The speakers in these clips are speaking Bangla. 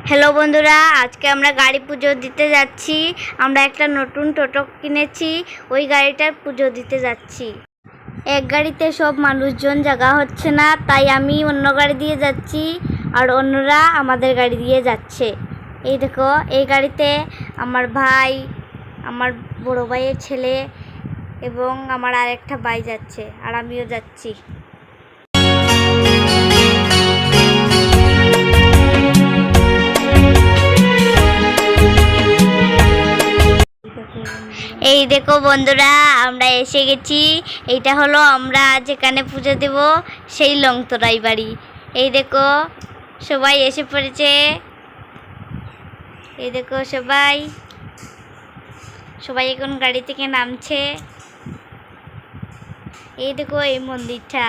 হ্যালো বন্ধুরা, আজকে আমরা গাড়ি পুজো দিতে যাচ্ছি। আমরা একটা নতুন টোটো কিনেছি, ওই গাড়িটার পুজো দিতে যাচ্ছি। এক গাড়িতে সব মানুষজন জায়গা হচ্ছে না, তাই আমি অন্য গাড়ি দিয়ে যাচ্ছি আর অন্যরা আমাদের গাড়ি দিয়ে যাচ্ছে। এই দেখো, এই গাড়িতে আমার ভাই, আমার বড় ভাইয়ের ছেলে এবং আমার আরেকটা ভাই যাচ্ছে আর আমিও যাচ্ছি। এই দেখো বন্ধুরা, আমরা এসে গেছি। এইটা হলো আমরা যেখানে পুজো দেব সেই লংতরাই বাড়ি। এই দেখো সবাই এসে পড়েছে। এই দেখো সবাই সবাই এখন গাড়ি থেকে নামছে। এই দেখো এই মন্দিরটা,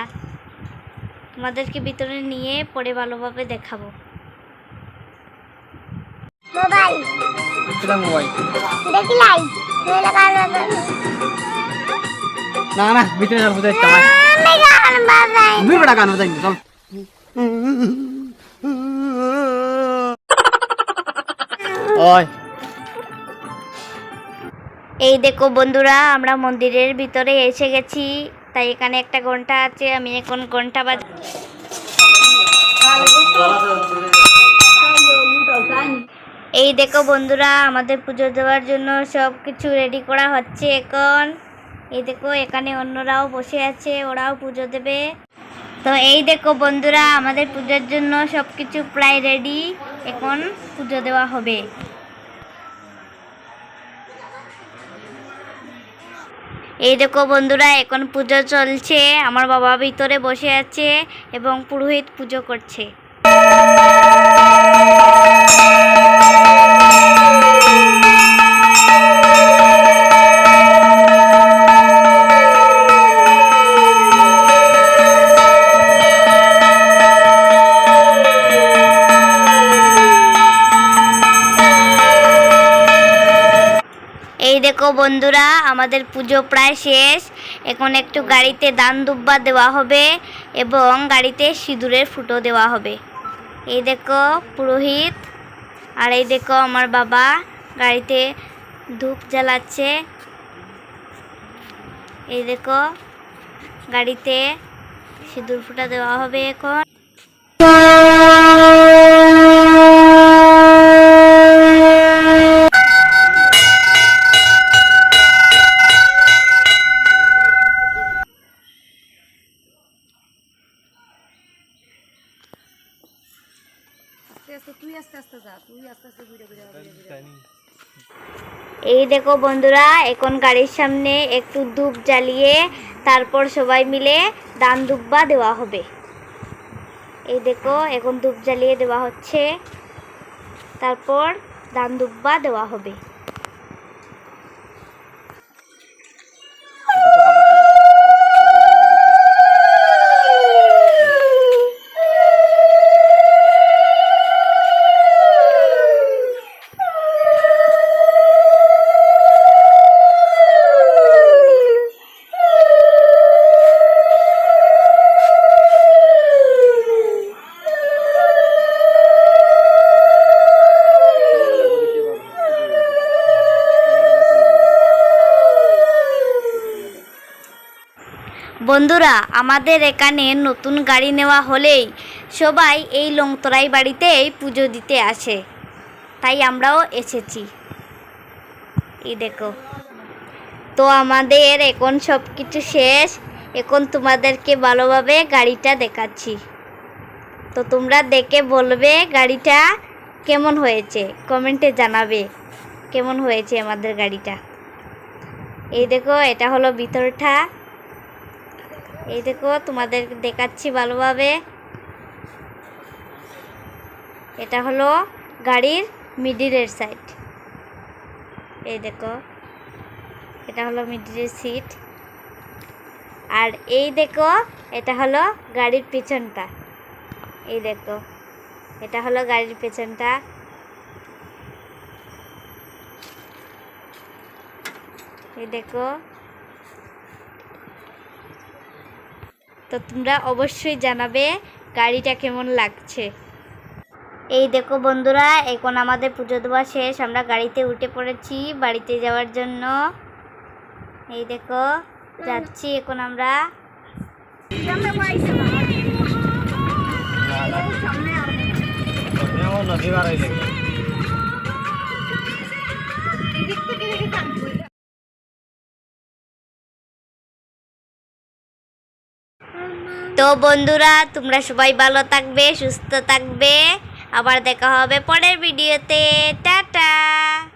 তোমাদেরকে ভিতরে নিয়ে পরে ভালোভাবে দেখাবো। মোবাইল দেখিলাই না না ভিতরে যাবো তো একটা দুই বড় গান বাজাই চল। ওই এই দেখো বন্ধুরা, আমরা মন্দিরের ভিতরে এসে গেছি। তাই এখানে একটা ঘন্টা আছে, আমি এখন ঘন্টা এই দেখো বন্ধুরা, আমাদের পুজো দেওয়ার জন্য সব কিছু রেডি করা হচ্ছে এখন। এই দেখো এখানে অন্যরাও বসে আছে, ওরাও পুজো দেবে। তো এই দেখো বন্ধুরা, আমাদের পুজোর জন্য সব কিছু প্রায় রেডি, এখন পুজো দেওয়া হবে। এই দেখো বন্ধুরা, এখন পুজো চলছে। আমার বাবা ভিতরে বসে আছে এবং পুরোহিত পুজো করছে। এই দেখো বন্ধুরা, আমাদের পুজো প্রায় শেষ। এখন একটু গাড়িতে দান দুব্বা দেওয়া হবে এবং গাড়িতে সিঁদুরের ফুটো দেওয়া হবে। এই দেখো পুরোহিত আর এই দেখো আমার বাবা গাড়িতে ধূপ জ্বালাচ্ছে। এই দেখো গাড়িতে সিঁদুর ফুটা দেওয়া হবে এখন। এই দেখো বন্ধুরা, এখন গাড়ির সামনে একটু ধূপ জ্বালিয়ে তারপর সবাই মিলে দান দুব্বা দেওয়া হবে। এই দেখো এখন ধূপ জ্বালিয়ে দেওয়া হচ্ছে, তারপর দান দুব্বা দেওয়া হবে। বন্ধুরা, আমাদের এখানে নতুন গাড়ি নেওয়া হলেই সবাই এই লংতরাই বাড়িতেই পুজো দিতে আসে, তাই আমরাও এসেছি। এই দেখো, তো আমাদের এখন সব কিছু শেষ। এখন তোমাদেরকে ভালোভাবে গাড়িটা দেখাচ্ছি, তো তোমরা দেখে বলবে গাড়িটা কেমন হয়েছে, কমেন্টে জানাবে কেমন হয়েছে আমাদের গাড়িটা। এই দেখো এটা হলো ভিতরটা। এই দেখো তোমাদের দেখাচ্ছি ভালোভাবে। এটা হলো গাড়ির মিডিলের সাইড। এই দেখো এটা হলো মিডিলের সিট। আর এই দেখো এটা হলো গাড়ির পিছনটা। এই দেখো এটা হলো গাড়ির পেছনটা। এই দেখো, তো তোমরা অবশ্যই জানাবে গাড়িটা কেমন লাগছে। এই দেখো বন্ধুরা, এখন আমাদের পুজো দেওয়া শেষ, আমরা গাড়িতে উঠে পড়েছি বাড়িতে যাওয়ার জন্য। এই দেখো যাচ্ছি এখন আমরা। তো বন্ধুরা, তোমরা সবাই ভালো থাকবে, সুস্থ থাকবে। আবার দেখা হবে পরের ভিডিওতে। টাটা।